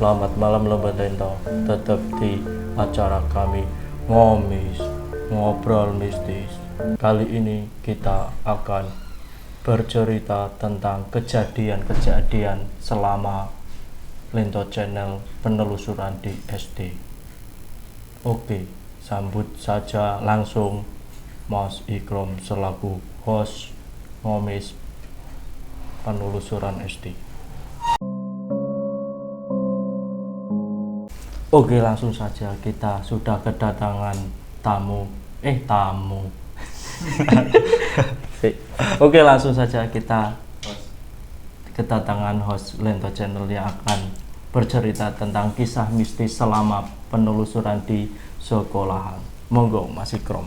Selamat malam Lomba Lento. Tetap di acara kami Ngomis, Ngobrol Mistis. Kali ini kita akan bercerita tentang kejadian-kejadian selama Lento Channel penelusuran di SD. Oke, sambut saja langsung Mas Ikrom selaku host Ngomis penelusuran SD. Oke, langsung saja kita sudah kedatangan tamu. Oke, langsung saja kita kedatangan host Lento Channel yang akan bercerita tentang kisah mistis selama penelusuran di sekolahan. Monggo Mas Ikrom.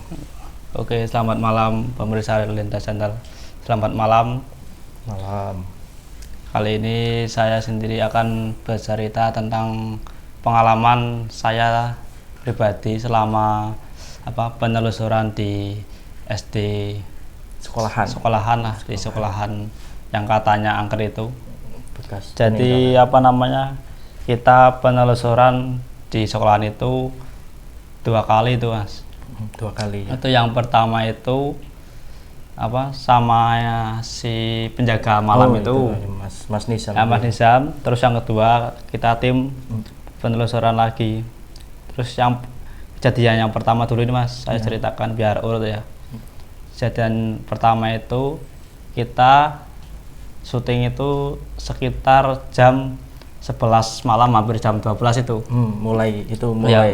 Oke, selamat malam pemirsa Lento Channel. Selamat malam. Malam. Kali ini saya sendiri akan bercerita tentang pengalaman saya pribadi selama penelusuran di SD sekolahan lah, di sekolahan yang katanya angker itu. Bekas. Jadi kita penelusuran di sekolahan itu 2 kali itu, Mas. 2 kali. Itu yang pertama itu sama si penjaga malam itu Mas Nizam. Mas Nizam. Terus yang kedua kita tim penelusuran lagi. Terus yang kejadian yang pertama dulu ini, Mas, saya ceritakan biar urut ya. Kejadian pertama itu kita syuting itu sekitar jam 11 malam, hampir jam 12 itu. Mulai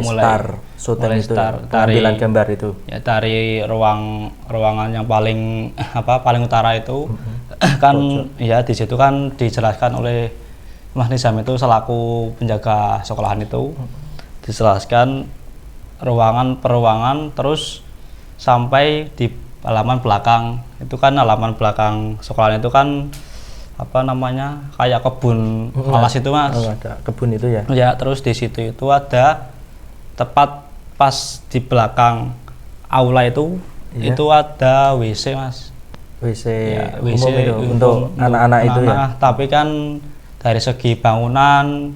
start syuting itu, pengambilan gambar itu. Ya, dari ruangan yang paling paling utara itu kan ya, di situ kan dijelaskan oleh Mas Nizam itu selaku penjaga sekolahan itu, dijelaskan ruangan per ruangan terus sampai di halaman belakang. Itu kan halaman belakang sekolahan itu kan kayak kebun alas itu, Mas. Ada kebun itu ya. Ya, terus di situ itu ada tepat pas di belakang aula itu, itu ada WC, Mas. WC, ya, WC itu untuk anak-anak itu ya. Tapi kan dari segi bangunan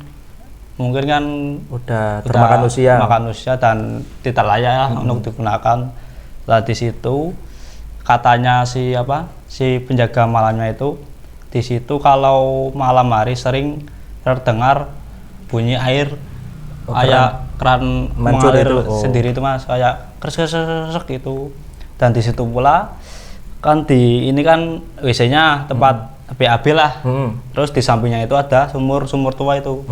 mungkin kan udah termakan usia dan tidak layak untuk digunakan. Lah di situ katanya si penjaga malamnya itu, di situ kalau malam hari sering terdengar bunyi air, kayak keran mengalir sendiri itu, Mas, kayak kresek gitu. Dan di situ pula kan ini kan WC-nya tempat BAB lah. Terus di sampingnya itu ada sumur tua itu.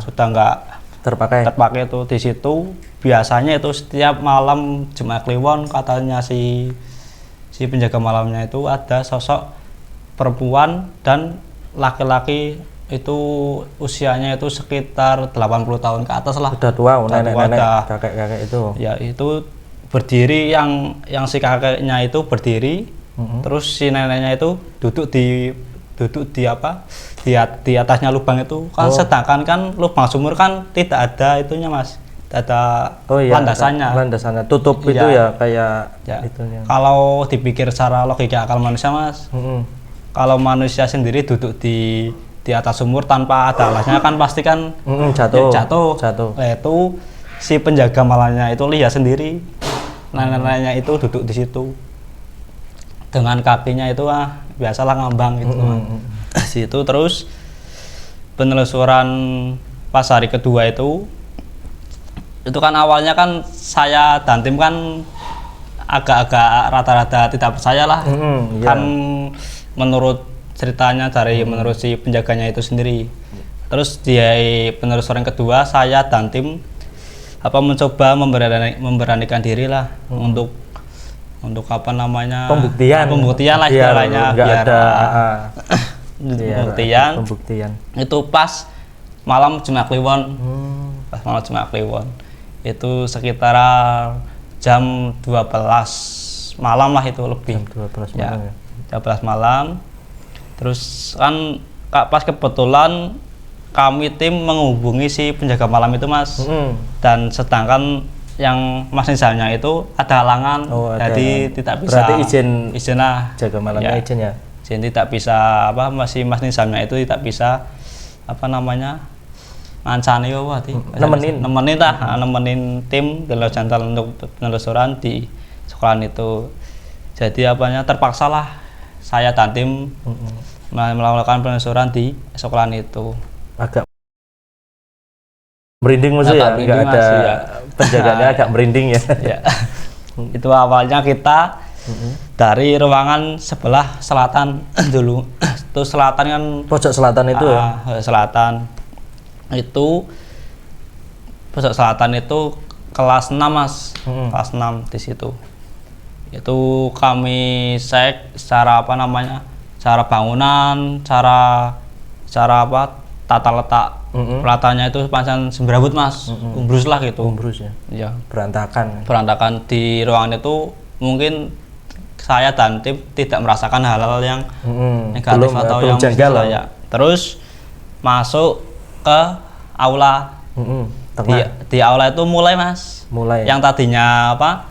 Sudah nggak terpakai itu. Di situ biasanya itu setiap malam Jumat Kliwon katanya si penjaga malamnya itu ada sosok perempuan dan laki-laki itu usianya itu sekitar 80 tahun ke atas lah. Udah tua, nenek-nenek, kakek-kakek itu. Ya, itu berdiri, yang si kakeknya itu berdiri. Terus si neneknya itu duduk di atasnya lubang itu kan. Sedangkan kan lubang sumur kan tidak ada itunya, Mas, tidak ada landasannya tutup itu ya, kayak itunya. Kalau dipikir secara logika akal manusia, Mas, kalau manusia sendiri duduk di atas sumur tanpa ada alasnya kan pasti kan jatuh. Nah, itu si penjaga malamnya itu lihat sendiri, neneknya itu duduk di situ dengan kakinya itu biasalah ngambang gitu. Situ terus penelusuran pas hari kedua itu kan awalnya kan saya dan tim kan agak-agak rata-rata tidak percaya lah. Kan menurut ceritanya menurut si penjaganya itu sendiri. Terus di penelusuran kedua saya dan tim mencoba memberanikan diri lah untuk pembuktian lah istilahnya, biar pembuktian. Itu pas malam Jumat Kliwon. Itu sekitar jam 12 malam lah, itu lebih. Jam 12 malam ya. 12 malam. Terus kan pas kebetulan kami tim menghubungi si penjaga malam itu, Mas. Dan sedangkan yang Mas Nizamnya itu ada halangan, jadi tidak bisa. Berarti izin lah. Jaga malamnya izin ya. Izin tidak bisa Mas Nizamnya itu tidak bisa ngancani apa tadi? Nemenin tim Delio Jantal untuk penelusuran di sekolahan itu. Jadi apanya terpaksa lah saya dan tim melakukan penelusuran di sekolahan itu. Agak merinding maksudnya ya, nggak ada ya. penjagaannya agak merinding ya. Ya. Itu awalnya kita dari ruangan sebelah selatan dulu. Itu selatan kan Pojok selatan itu ya. Selatan itu pojok selatan itu kelas 6 Mas. Kelas 6 di situ. Itu kami cek secara apa namanya? Cara bangunan, cara apa? Tata letak pelatannya itu pancen sembrabut Mas. Umbrus lah gitu. Umbrus ya. Iya. Berantakan Di ruangan itu mungkin saya dan tim tidak merasakan hal-hal yang negatif atau yang janggal ya. Terus masuk ke aula. Di aula itu mulai Mas. Yang tadinya apa?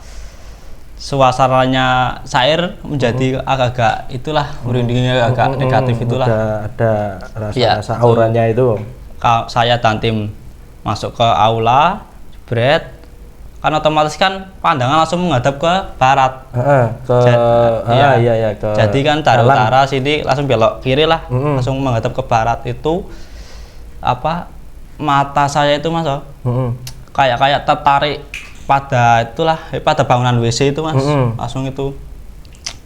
Suasananya cair menjadi agak-agak itulah merindingnya agak negatif itulah. Ada rasa auranya itu. Saya dan tim masuk ke aula, jebret. Kan otomatis kan pandangan langsung menghadap ke barat. Jadi kan dari utara sini langsung belok kiri lah, langsung menghadap ke barat itu apa mata saya itu Mas, kayak tertarik pada bangunan WC itu Mas, langsung itu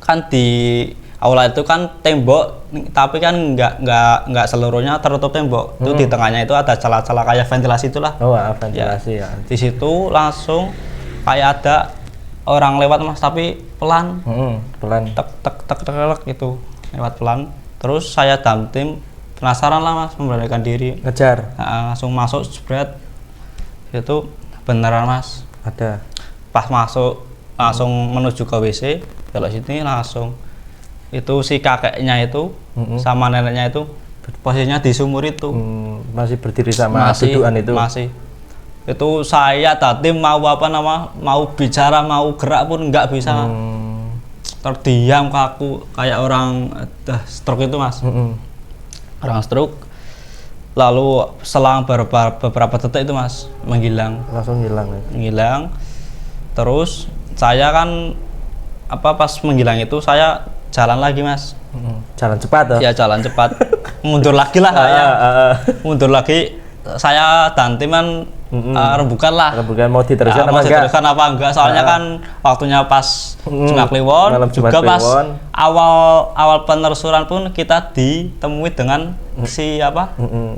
kan di aula itu kan tembok, tapi kan nggak seluruhnya tertutup tembok. Itu di tengahnya itu ada celah-celah kayak ventilasi itulah. Ventilasi ya. Di situ langsung kayak ada orang lewat Mas, tapi pelan. Pelan. Tek gitu, lewat pelan. Terus saya dan tim penasaran lah Mas, memberanikan diri. Ngejar. Langsung masuk jebret. Itu beneran Mas. Ada. Pas masuk langsung menuju ke WC, belok sini langsung. Itu si kakeknya itu sama neneknya itu posisinya di sumur itu. Masih berdiri sama dudukan itu. Masih. Itu saya tadi mau bicara, mau gerak pun nggak bisa. Terdiam kaku kayak orang stroke itu Mas. Orang stroke. Lalu selang beberapa detik itu Mas menghilang. Langsung hilang. Menghilang. Terus saya kan pas menghilang itu saya jalan lagi Mas. Jalan cepat toh? Ya jalan cepat. Mundur lagi lah saya. Mundur lagi. Saya dan tim kan rembukan lah. Rembukan mau diteruskan apa enggak? Soalnya kan waktunya pas Jumat Kliwon, juga pas awal penelusuran pun kita ditemui dengan si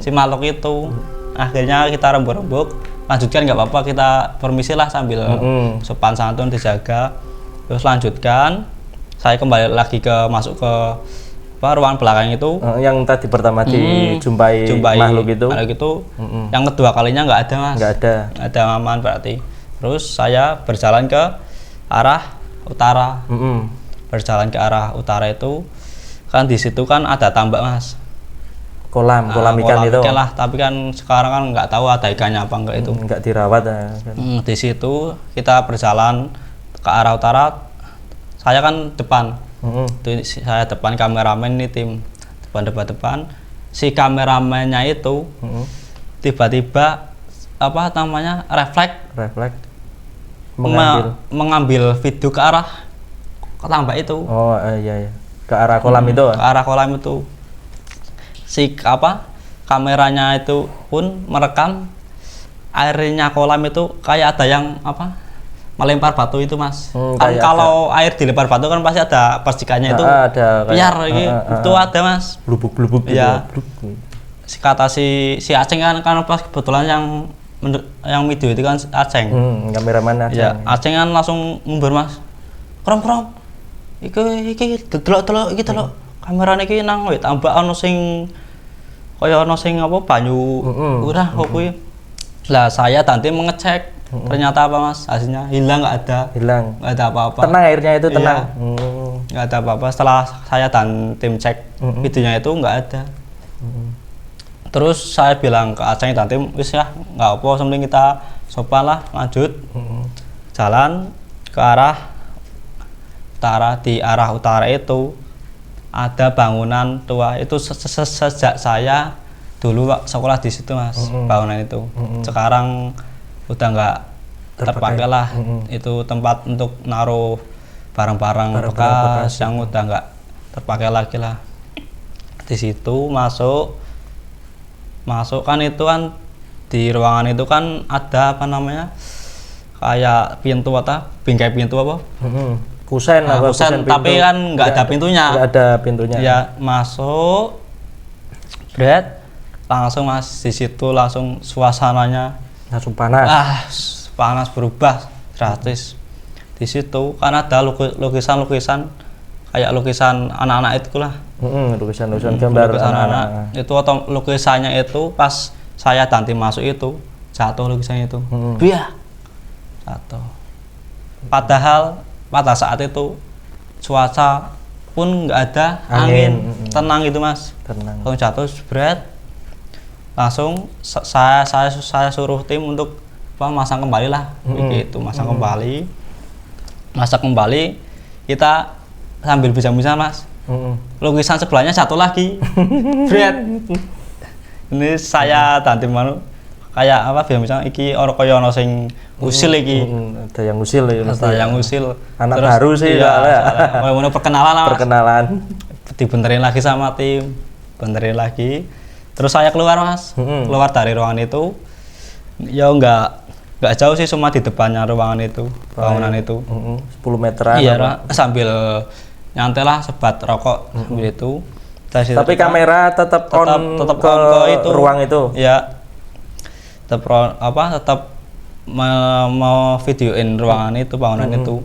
makhluk itu. Akhirnya kita rembuk-rembuk. Lanjutkan nggak apa-apa, kita permisi lah sambil sopan santun dijaga. Terus lanjutkan. Saya kembali lagi masuk ke ruangan belakang itu. Yang tadi pertama dijumpai makhluk itu. Yang kedua kalinya nggak ada Mas. Nggak ada aman berarti. Terus saya berjalan ke arah utara. Berjalan ke arah utara itu kan di situ kan ada tambak Mas. Kolam ikan itu. Lah, tapi kan sekarang kan nggak tahu ada ikannya apa enggak itu. Nggak dirawat ya. Di situ kita berjalan ke arah utara. Saya kan depan. Saya depan, kameramen ini tim depan. Si kameramennya itu tiba-tiba refleks mengambil video ke arah tambak itu. Iya. Ke arah kolam itu. Ke arah kolam itu. Si kameranya itu pun merekam airnya kolam itu kayak ada yang melempar batu itu Mas. Kan kalau air dilempar batu kan pasti ada percikannya itu. Ada biar itu ada Mas. Blubuk-blubuk gitu. Ya. Kata si Aceng kan pas kebetulan yang video itu kan Aceng. Kameraman Aceng. Ya, Aceng kan langsung mundur Mas. Krom. Iki delok iki delok. Kamerane iki nang tambak ana sing kaya ana sing banyu urah kok kuwi. Lah saya nanti mengecek. Ternyata apa Mas? Hasilnya hilang, nggak ada apa-apa. Tenang airnya itu tenang. Nggak ada apa-apa. Setelah saya dan tim cek videonya itu nggak ada. Terus saya bilang ke Aceng dan tim, wis ya nggak apa, sebelum kita sopan lah lanjut jalan ke arah utara. Di arah utara itu ada bangunan tua. Itu sejak saya dulu Pak sekolah di situ Mas, bangunan itu. Sekarang udah nggak terpakai lah. Itu tempat untuk naruh barang-barang bekas yang udah nggak terpakai lagi lah. Di situ masuk kan itu kan di ruangan itu kan ada apa namanya kayak pintu bingkai pintu apa? Kusen kusen tapi kan nggak ada pintunya. Nggak ada pintunya. Ya masuk, bread, langsung Mas di situ langsung suasananya langsung panas. Panas berubah 100. Di situ kan ada lukisan kayak lukisan anak-anak itu lah. Lukisan gambar anak-anak. Itu atau lukisannya itu pas saya nanti masuk itu jatuh lukisannya itu. Biar jatuh. Padahal pada saat itu cuaca pun nggak ada angin, tenang gitu Mas. Tenang. Langsung jatuh bread. Langsung saya suruh tim untuk masang kembali lah, begitu masang kembali, kita sambil bisa Mas. Lukisan sebelahnya satu lagi, bread. Ini saya nanti kayak apa biar misalnya iki kaya ono sing usil iki. Ada yang usil ya. Ada yang usil. Anak terus, baru sih ya. Mau perkenalan Mas. Perkenalan. Dibenerin lagi sama tim, benerin lagi. Terus saya keluar Mas, keluar dari ruangan itu. Ya nggak jauh sih, cuma di depannya ruangan itu, bangunan itu. 10 meteran. Iya, sambil nyantai lah, sebat rokok sambil itu. Tapi kamera tetap on ke itu. Ruang itu. Ya, tetap mau videoin ruangan itu, bangunan itu.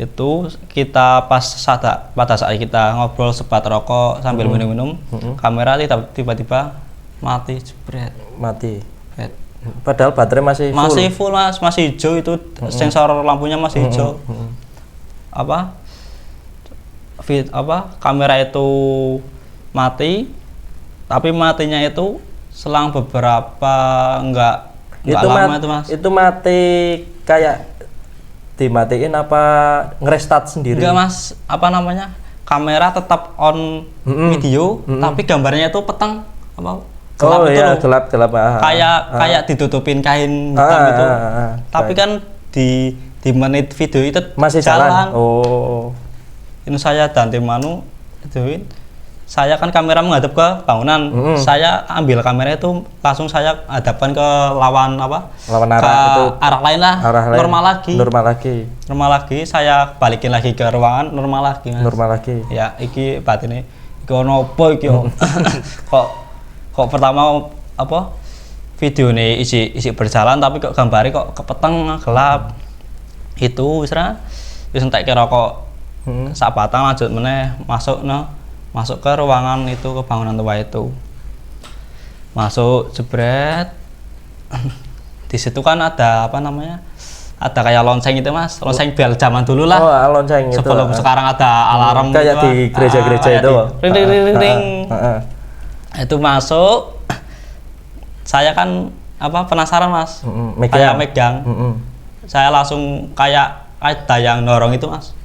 Itu kita pada saat kita ngobrol sebat rokok sambil minum-minum, kamera tiba-tiba mati, jebret. Mati. Padahal baterai masih full Mas, masih hijau itu, sensor lampunya masih hijau. Kamera itu mati, tapi matinya itu selang beberapa nggak lama itu Mas. Itu mati kayak dimatiin apa ngerestart sendiri? Enggak Mas, apa namanya, kamera tetap on video, tapi gambarnya itu petang apa? Gelap itu gelap. Kayak ditutupin kain hitam itu. Tapi kan di menit video itu masih jalan. Oh. Ini saya dan tim ituin. Saya kan kamera menghadap ke bangunan. Saya ambil kamera itu langsung saya hadapkan ke lawan arah itu. Arah lain lah. Normal lagi. Saya balikin lagi ke ruangan normal lagi Mas. Normal lagi. Ya, iki batine. Iki ono apa iki? Kok pertama video nih isi berjalan tapi kok gambari kok kepeteng gelap. Itu wis entek ke rokok sak batang lanjut meneh masuk ke ruangan itu, ke bangunan tua itu. Masuk jebret. Di situ kan ada apa namanya? Ada kayak lonceng itu Mas, lonceng bel zaman dulu lah. Oh, lonceng itu. Sebelum sekarang ada alarm kayak di gereja-gereja itu. Ring. Itu masuk, saya kan penasaran Mas, kayak megang. Saya langsung kayak ada yang dorong itu Mas.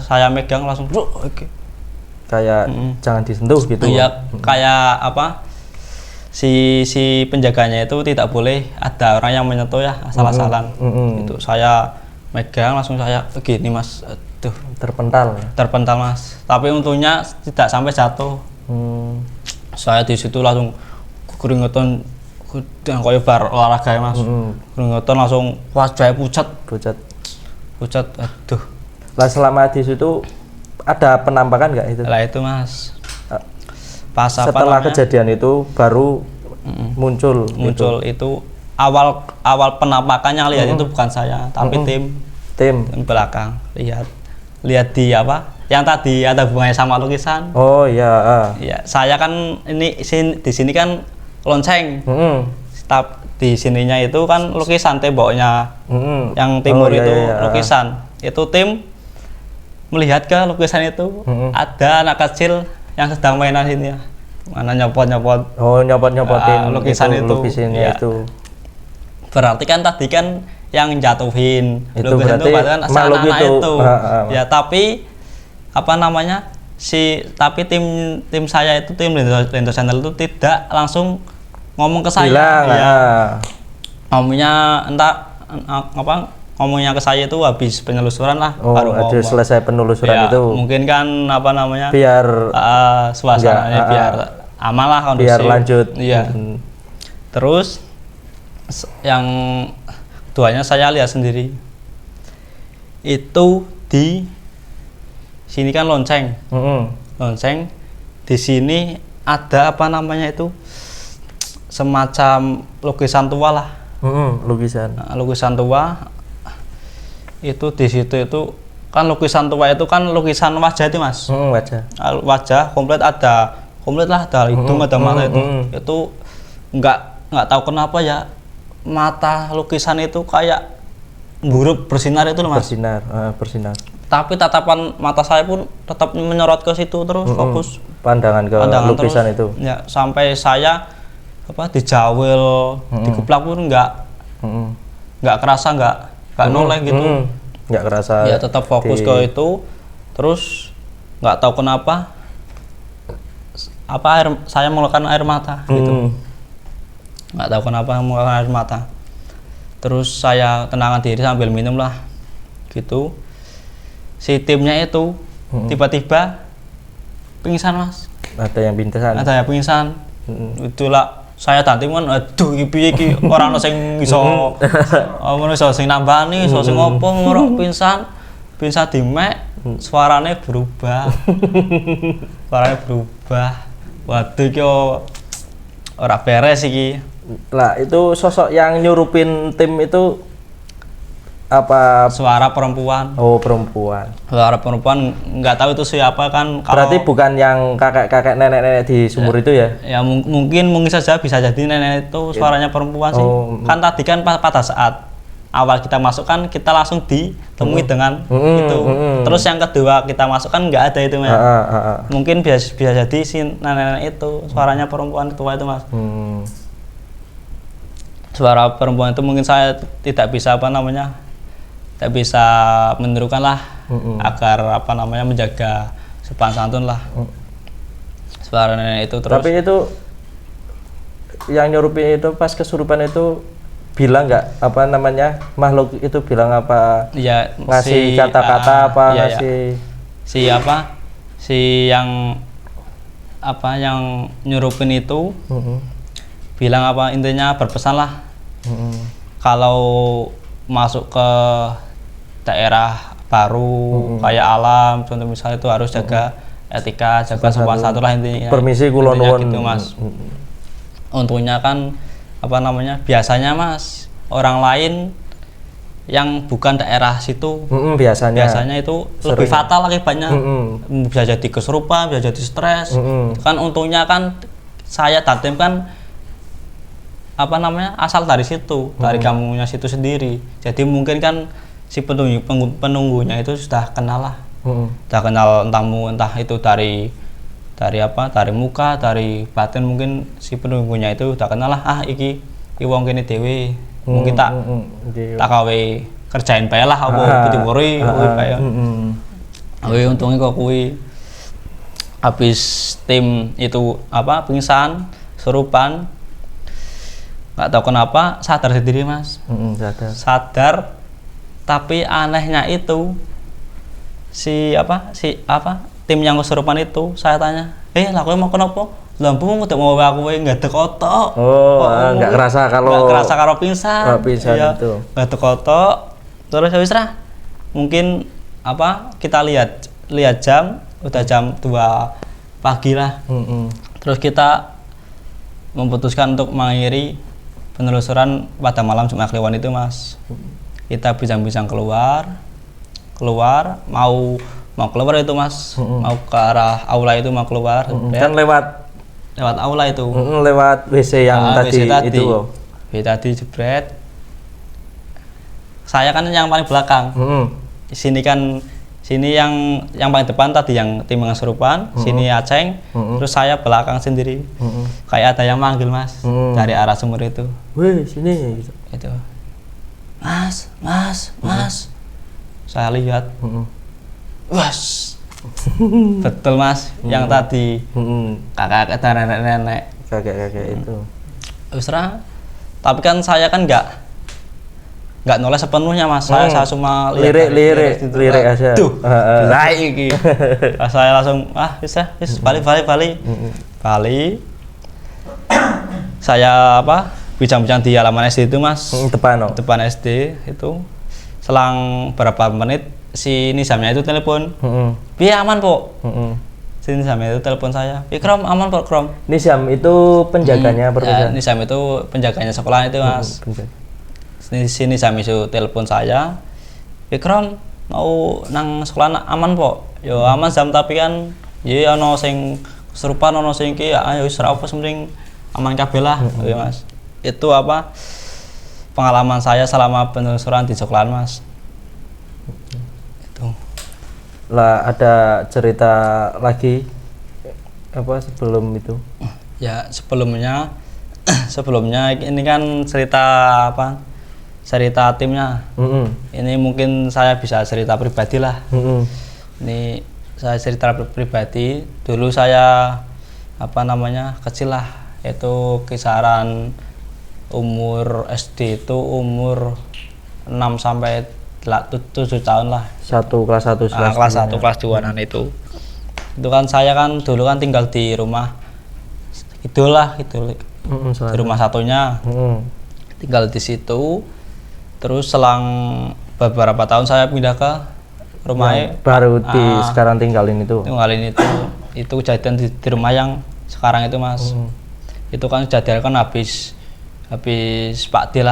Saya megang langsung kayak jangan disentuh gitu. Iya, kayak si penjaganya itu tidak boleh ada orang yang menyentuh ya, asal-asalan. Itu saya megang langsung saya begini Mas. Aduh, terpental Mas, tapi untungnya tidak sampai jatuh. Saya di situ langsung keringetan dan kayak bar olahraga ya Mas. Keringetan langsung wajahnya pucat. Aduh. Lah selama di situ ada penampakan nggak itu? Lah itu Mas. Pas setelah kejadian itu baru muncul itu awal penampakannya lihat itu bukan saya, tapi tim belakang lihat di yang tadi ada hubungannya sama lukisan. Oh iya. Ya, saya kan di sini kan lonceng. Di sininya itu kan lukisan temboknya. Yang timur itu lukisan. Itu tim melihat ke lukisan itu ada anak kecil yang sedang mainan sini ya. Mana nyopot-nyopot. Oh, nyopot-nyopotin lukisan itu. Lukisannya itu. Berarti kan tadi kan yang jatuhin itu lukisan berarti itu kan makhluk itu. Ya, tapi tapi tim saya itu tim Lento Channel itu tidak langsung ngomong ke saya. Bilang, Ya. Ngomongnya ngomongnya ke saya itu habis penelusuran lah. Oh, baru ada ngomong. selesai penelusuran Ya, itu. mungkin kan Biar suasananya biar aman lah, kondusif. biar lanjut. Iya. Terus yang keduanya saya lihat sendiri. Itu di sini kan lonceng. Lonceng. Di sini ada semacam lukisan tua lah. Lukisan tua itu di situ itu kan lukisan tua itu kan lukisan wajah itu mas. Wajah komplit lah, ada hidung, ada mata itu nggak tahu kenapa ya mata lukisan itu kayak buruk bersinar itu loh mas. Bersinar. Tapi tatapan mata saya pun tetap menyorot ke situ terus, fokus pandangan ke lukisan terus, itu. Ya, sampai saya dijawil, dikuplak pun nggak kerasa, nggak noleh gitu. Nggak kerasa. Ya tetap fokus ke itu, terus nggak tahu kenapa saya mengeluarkan air mata gitu. Nggak tahu kenapa mengeluarkan air mata. Terus saya tenangkan diri sambil minum lah, gitu. Si timnya itu tiba-tiba pingsan mas. Ada yang pingsan. Itulah saya tadi kan aduh iki orang sing iso iso sing nambani, iso sing opo ngorok pingsan di mek, suaranya berubah. Waduh iki ora beres iki. Lah itu sosok yang nyurupin tim itu apa? Suara perempuan. Oh, perempuan. Suara perempuan, nggak tahu itu siapa kan. Berarti bukan yang kakek nenek di sumur itu ya? Ya mungkin saja bisa jadi nenek itu suaranya perempuan sih. Kan tadi kan pada saat awal kita masuk kan kita langsung ditemui dengan itu. Terus yang kedua kita masuk kan nggak ada itu mas. Mungkin bisa jadi si nenek itu suaranya perempuan tua itu mas. Suara perempuan itu mungkin saya tidak bisa tidak bisa menirukan lah, agar menjaga sopan santun lah. Suara nenek itu terus. Tapi itu yang nyurupin itu pas kesurupan itu bilang nggak makhluk itu bilang apa? Ya, ngasih kata-kata ngasih si yang nyurupin itu bilang intinya berpesan lah. Kalau masuk ke daerah baru kayak alam, contoh misalnya itu harus jaga etika, jaga sopan santun lah intinya. Permisi kula nuwun gitu mas. Untungnya kan biasanya mas orang lain yang bukan daerah situ biasanya itu sering. Lebih fatal akibatnya. Bisa jadi kesurupan, bisa jadi stres. Kan untungnya kan saya dan tim kan asal dari situ, dari kampungnya situ sendiri. Jadi mungkin kan si penunggunya itu sudah kenal lah. Sudah kenal entah itu dari muka, dari batin, mungkin si penunggunya itu udah kenal lah. Iki wong kene dhewe. Mungkin tak gawe kerjain bae lah apa pitunguri kayak. Untungnya kok kuwi habis tim itu pingsan, serupan, nggak tahu kenapa sadar sendiri mas. Sadar. Tapi anehnya itu tim yang kesurupan itu saya tanya, lakuin mau kenapa? Lampu udah mau aku nggak ada kotok. Nggak kerasa kalau pingsan. Iya, itu. Nggak ada kotok. Terus habis mungkin kita lihat jam, udah jam 2 pagi lah. Terus kita memutuskan untuk mengakhiri penelusuran pada malam Jumat Kliwon itu mas. Kita bincang-bincang keluar mau keluar itu mas, mau ke arah aula itu mau keluar. Kan lewat aula itu. Lewat WC yang tadi itu. WC tadi jebret. Saya kan yang paling belakang. Sini yang paling depan tadi yang tim kesurupan, sini Aceng, terus saya belakang sendiri. Kayak ada yang manggil mas dari arah sumur itu. Wih, sini gitu. Itu. Mas. Saya lihat. Was. Betul mas, yang tadi kakak dan nenek. Kakek itu. Usra. Tapi kan saya kan nggak nulis sepenuhnya mas. Saya cuma lirik aja. Duh, baik iki. Saya langsung bisa balik. Saya bincang-bincang di halaman SD itu mas. Depan SD itu. Selang berapa menit si Nizamnya itu telepon. Piye aman po? Si Nizam itu telepon saya. Krom aman po Krom. Nizam itu penjaganya perpustakaan. Nizam itu penjaganya sekolah itu mas. Si Nizam itu telepon saya. Krom mau nang sekolah aman po. Yo aman Zam tapi kan ya ono sing kesurupan ono sing ki ayo wis ora apa penting aman kabeh lah ya mas. Itu pengalaman saya selama penelusuran di sekolah mas. Itu. Lah ada cerita lagi sebelum itu? Ya sebelumnya ini kan cerita cerita timnya. Ini mungkin saya bisa cerita pribadi lah. Ini saya cerita pribadi. Dulu saya kecil lah, itu kisaran umur SD itu umur 6 sampai 7 tahun lah. Kelas 1 kelas 1 kelas 2 itu kan saya kan dulu kan tinggal di rumah itu di rumah satunya. Tinggal di situ, terus selang beberapa tahun saya pindah ke rumahnya baru sekarang tinggalin itu kejadian di rumah yang sekarang itu mas. Itu kan kejadian kan habis Pak D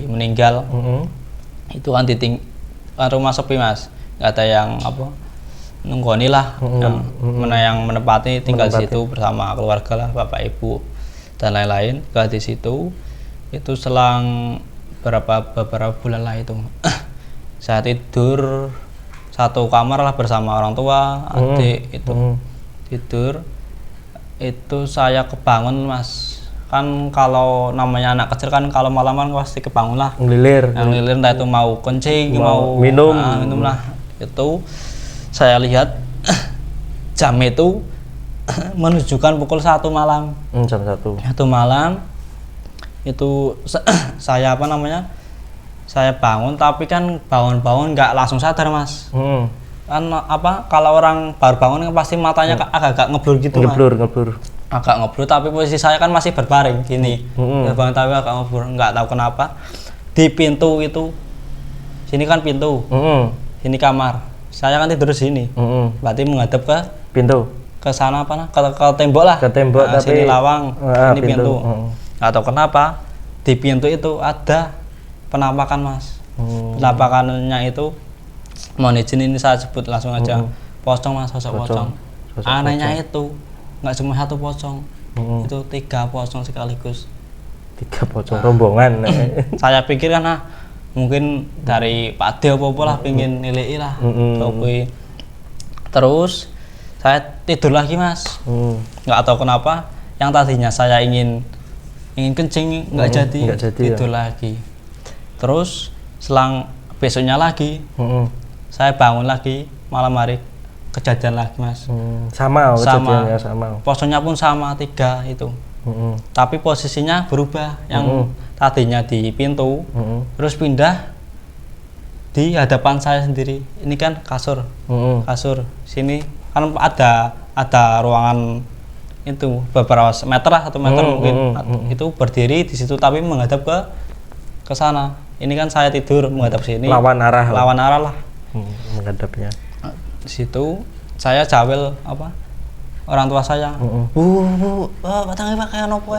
meninggal. Itu kan kan rumah sepi mas, nggak ada yang nunggoni lah, yang menempati tinggal di situ bersama keluarga lah, bapak ibu dan lain-lain. Di situ itu selang beberapa bulan lah itu saya tidur satu kamar lah bersama orang tua, adik itu tidur. Itu saya kebangun mas. Kan kalau namanya anak kecil kan kalau malaman pasti kebangun lah, ngelilir entah itu mau kencing mau minum lah. Itu saya lihat jam itu menunjukkan pukul 1 malam. Jam 1 malam itu saya saya bangun, tapi kan bangun nggak langsung sadar mas. Kan kalau orang baru bangun kan pasti matanya agak ngeblur gitu. Ngeblur agak ngeblur, tapi posisi saya kan masih berbaring gini. Bangun tapi agak ngeblur, nggak tahu kenapa. Di pintu itu, sini kan pintu, sini kamar. Saya kan tidur sini, berarti menghadap ke pintu, ke sana ke tembok lah. Ke tembok, tapi sini lawang, ini pintu. Nggak tahu kenapa di pintu itu ada penampakan mas. Penampakannya itu, mohon izin ini saya sebut langsung aja, pocong mas, sosok pocong. Anehnya itu nggak cuma 1 pocong, itu 3 pocong sekaligus. 3 pocong rombongan. Saya pikir kan mungkin dari Pak D apa lah pingin nilai lah. Terus saya tidur lagi mas. Nggak tahu kenapa yang tadinya saya ingin kencing nggak jadi, tidur lagi. Terus selang besoknya lagi saya bangun lagi malam hari, kejadian lagi mas. Sama. Pocongnya pun sama 3 itu. Tapi posisinya berubah, yang tadinya di pintu terus pindah di hadapan saya sendiri. Ini kan kasur, sini kan ada ruangan itu beberapa meter lah, 1 meter mungkin. Itu berdiri di situ tapi menghadap ke sana. Ini kan saya tidur menghadap sini, lawan arah lah menghadapnya. Di situ saya jawel orang tua saya, batangnya pakai nopo.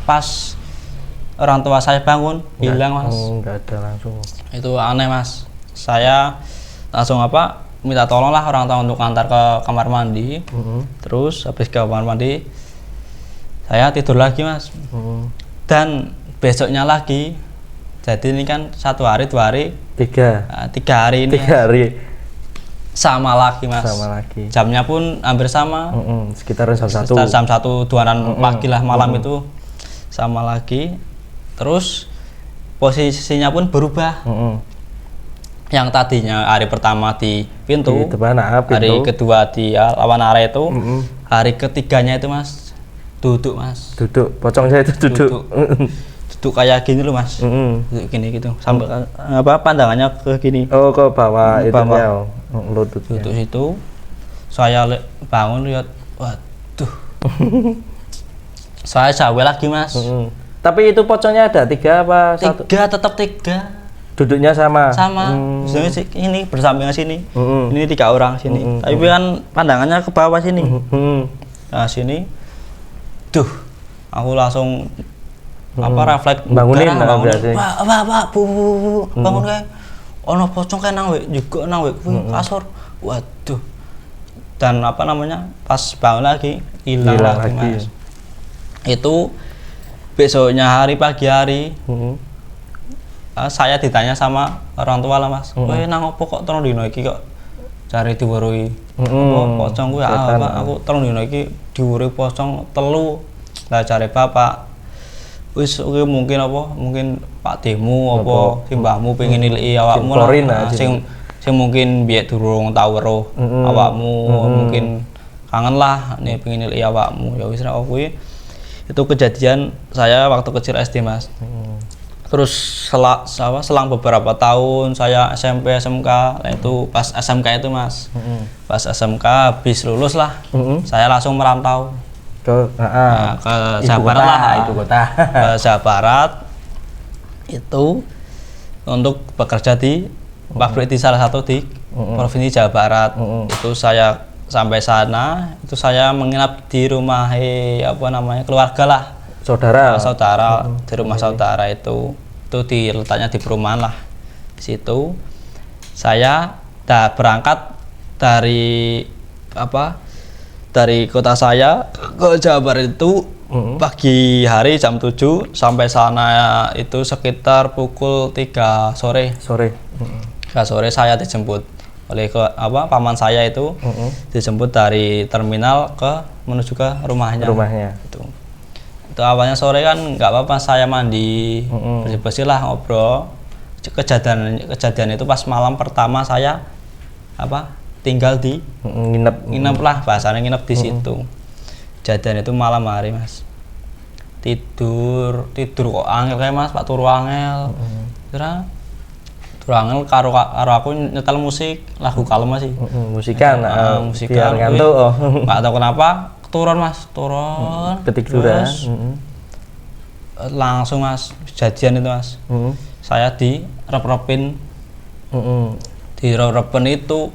Pas orang tua saya bangun, bilang mas, nggak ada langsung. Itu aneh mas. Saya langsung minta tolong lah orang tua untuk antar ke kamar mandi. Terus habis ke kamar mandi saya tidur lagi mas. Dan besoknya lagi, jadi ini kan 1 hari 2 hari 3 hari ini 3 hari sama lagi mas. Jamnya pun hampir sama, sekitar jam 1 2-an pagi lah, malam itu sama lagi. Terus posisinya pun berubah. Yang tadinya hari pertama di pintu, hari kedua di lawan arah itu, hari ketiganya itu mas duduk mas, Duduk, pocong saya itu duduk. duduk kayak gini loh mas, duduk gini gitu, sampai apa pandangannya ke gini. Oh, ke bawah itu ya, lututnya. Duduk situ, saya bangun lihat, waduh, saya jawel lagi mas. Tapi itu pocongnya ada 3 apa 1? 3, tetap 3. Duduknya sama. Misalnya ini bersampingan sini, ini 3 orang sini. Tapi kan pandangannya ke bawah sini. Nah sini, duh, aku langsung refleks bangunin, Pak, bu, bangun kayak, ono pocong kayak nang juga nang kasur, waduh. Dan pas bangun lagi hilang lagi mas. Itu besoknya pagi hari. Saya ditanya sama orang tua lah mas, kowe nang opo kok terus dino iki kok cari diweruhi pocong kuwi aku terus dino iki diweruhi pocong telu. Lah cari bapak wis mungkin Pak Demu apa simbahmu pengen nilai awakmu lah sing mungkin biyen durung tau weruh awakmu mungkin kangen lah nih pengen nilai awakmu ya wis ra kuwi. Itu kejadian saya waktu kecil SD mas. Terus selang beberapa tahun saya SMP SMK, nah itu pas SMK itu mas, pas SMK habis lulus lah, saya langsung merantau ke Jawa Barat lah, ibu kota. Ke Jawa Barat itu untuk bekerja di pabrik di salah satu di provinsi Jawa Barat. Itu saya sampai sana, itu saya menginap di rumah keluarga lah. Saudara di rumah saudara itu diletaknya di perumahan lah. Di situ saya berangkat dari kota saya ke Jawa Barat itu pagi hari jam 7 sampai sana itu sekitar pukul 3 sore. 3 sore saya dijemput oleh paman saya itu dijemput dari terminal menuju ke rumahnya. Itu awalnya sore kan nggak apa-apa, saya mandi bersih-bersih lah, ngobrol. Kejadian itu pas malam pertama saya tinggal di nginep lah, bahasanya nginep di situ. Kejadian itu malam hari mas, tidur kok angel kayak mas, Pak turu angel. Turu angel karo aku nyetel musik lagu kalem sih. Musikan biar ngantuk. Nggak tahu kenapa turun ketiduran. Langsung mas kejadian itu mas. Saya direp-repin. Direp-repin itu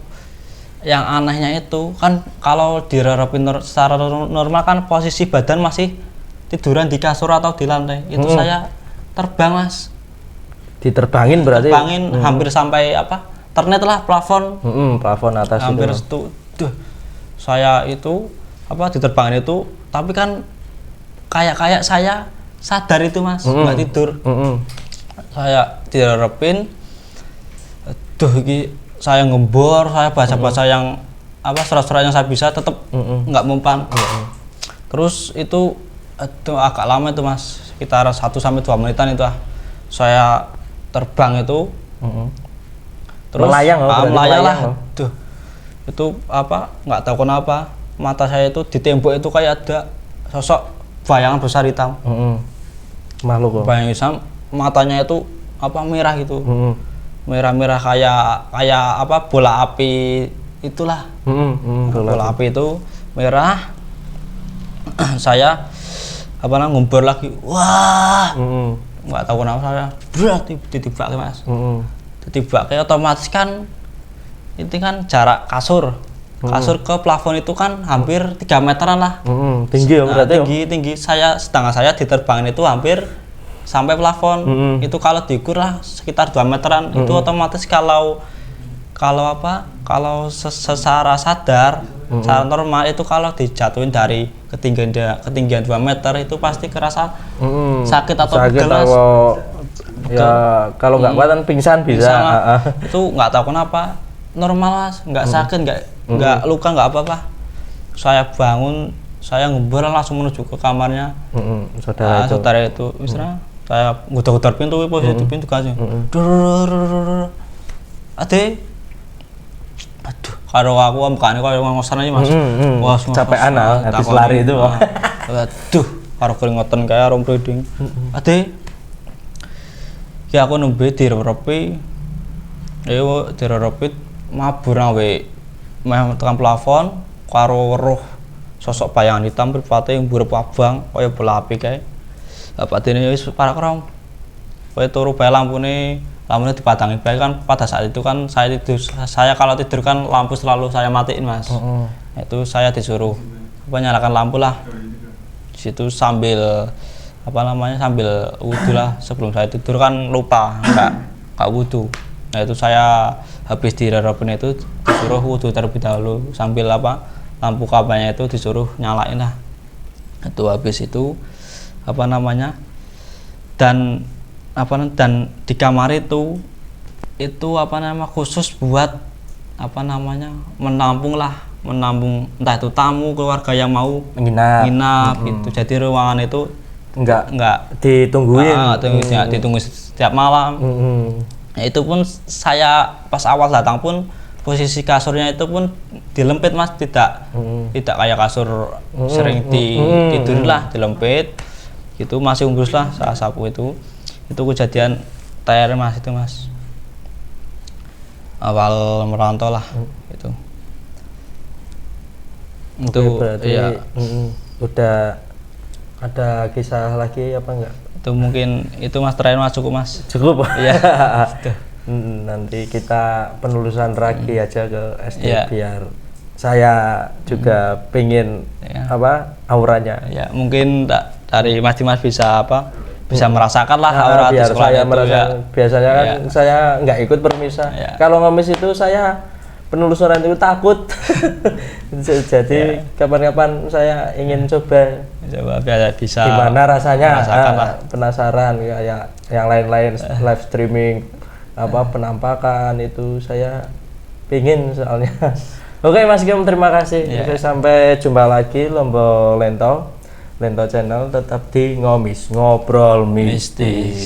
yang anehnya itu kan kalau direp-repin secara normal kan posisi badan masih tiduran di kasur atau di lantai. Itu saya terbang mas. Diterbangin berarti? Terbangin hampir sampai ternet lah, plafon. Plafon atas hampir itu. Saya itu diterbangin itu, tapi kan kayak saya sadar itu mas, nggak tidur. Saya direpin, saya ngembor, saya baca yang surat-surat yang saya bisa tetap nggak mempan. Terus itu agak lama itu mas, sekitar 1-2 menitan itu saya terbang itu. Terus melayang lah. Itu nggak tahu kenapa mata saya itu di tembok itu kayak ada sosok bayangan besar hitam. Makhluk bayangan hitam, matanya itu merah gitu. Merah-merah kayak bola api itulah. Bola api itu merah. Saya ngumpul lagi. Wah. Nggak tahu kenapa saya berat ditibak mas. Ditibak otomatis kan itu kan jarak kasur ke plafon itu kan hampir 3 meteran lah. Tinggi berarti. Tinggi. Setengah saya diterbangin itu hampir sampai plafon. Itu kalau diukur lah sekitar 2 meteran. Itu otomatis kalau secara sadar, secara normal itu kalau dijatuhin dari ketinggian 2 meter itu pasti kerasa sakit atau pegel mas. Ya kalau nggak kuat pingsan bisa. Itu nggak tahu kenapa normal mas, nggak sakit, nggak luka, nggak apa-apa. Saya bangun, saya ngembur langsung menuju ke kamarnya saudara itu. Misalnya saya ngutar-ngutar pintu, posisi pintu kasih. Aduh, kalau aku mukanya kalau ngosan aja mas. Wah, capean habis lari itu. Waduh, karo keringetan kayak arung breeding. Ade. Ki aku nembe direrepi. Ayo direrepi mabur awe. Meh tekan plafon karo weruh sosok bayangan hitam mripate mburep abang kaya bola api kae. Bapak dene wis parah krom. Kowe turu bae lampune dipadangi bae kan pada saat itu kan saya kalau tidur kan lampu selalu saya matiin Mas. Itu saya disuruh nyalakan lampu lah. Di situ sambil sambil wudu lah sebelum saya tidur kan lupa enggak wudu. Nah itu saya habis direrepin itu disuruh wudu terlebih dahulu sambil lampu kabelnya itu disuruh nyalain lah. Itu habis itu dan di kamar itu khusus buat menampung entah itu tamu keluarga yang mau nginap gitu. Jadi ruangan itu enggak ditunggu setiap malam. Nah, itu pun saya pas awal datang pun posisi kasurnya itu pun dilempit Mas, tidak kayak kasur sering tidur lah, dilempit gitu, masih unggus lah saya sapu itu kejadian TR Mas itu Mas, awal merantau lah itu. Oke, berarti ya. Udah ada kisah lagi apa enggak? Itu mungkin itu Mas terakhir Mas, cukup Mas. Cukup. Iya. Nanti kita penelusuran lagi aja ke SD biar saya juga pengen auranya. Ya, mungkin dari Mas Dimas bisa merasakan lah aura biar di sekolah saya itu merasa, biasanya kan saya nggak ikut permisa. Kalau ngemis itu saya penelusuran itu takut. Jadi kapan-kapan saya ingin coba bisa gimana rasanya, penasaran kayak yang lain-lain live streaming penampakan itu saya pingin soalnya. Oke Mas Gem, terima kasih. Sampai jumpa lagi Lombo Lento Channel, tetap di Ngomis Ngobrol Mistis.